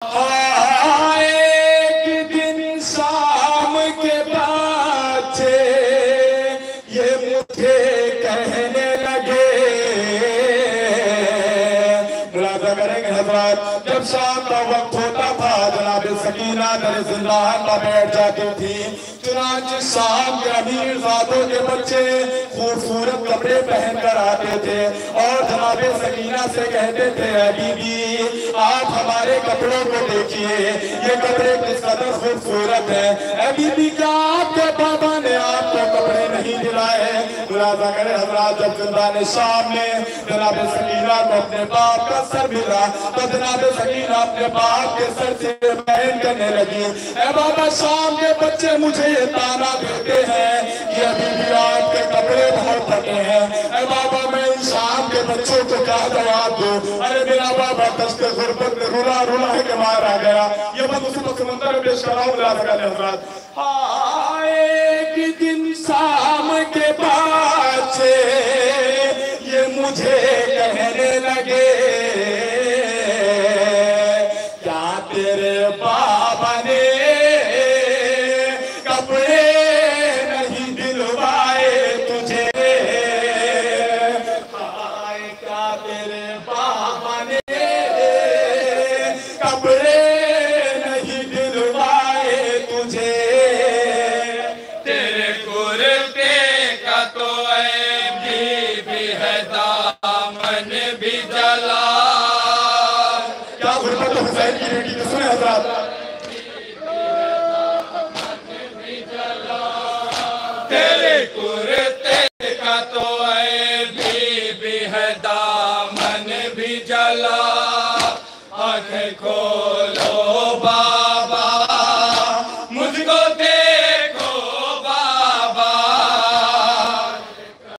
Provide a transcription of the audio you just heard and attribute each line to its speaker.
Speaker 1: एक दिन शाम के बाद ये मुझे कहने लगे, मुलाज़ा करेंगे हज़रात, जब शाम का वक्त होता था जनाब सकीना दर ज़िंदान में बैठ जाती थी। चुनांचे शाम के अमीर ज़ादों के बच्चे खूबसूरत कपड़े पहन कर आते थे और जनाब सकीना से कहते थे, बीबी आप हमारे कपड़ों को देखिए, ये कपड़े किस कदर खूबसूरत है। बीबी क्या आपके बाबा ने आपको कपड़े नहीं दिलाए? मुलाज़ा करे हज़रात, जब ज़िंदान शाम में जनाब सकीना को अपने बाप का सर मिला तो जनाब सकीना अपने बाप के सर से बहन करने लगी, ए बाबा शाम के बच्चे मुझे ये ताना देते हैं कि अभी भी आपके कपड़े बहुत फटे हैं। ए बाबा मैं इन शाम के बच्चों को क्या जवाब दूं? अरे मेरा बाबा दश्त गुर्बत में रुला रुला के मारा गया। ये मैं मुझे समंदर में पेश कर रहा हूँ हज़रात। हाँ एक दिन शाम के बाद से ये मुझे कहने लगे, क्या तेरे बाबा ने कपड़े नहीं दिलवाए तुझे? हाय क्या तेरे बाबा ने कपड़े नहीं दिलवाए तुझे?
Speaker 2: तेरे कुर्ते का तो भी है, दामन भी जला।
Speaker 1: क्या गुरबत हुसैन की बेटी तो सुने हज़रात,
Speaker 2: तेरे कुर्ते का तो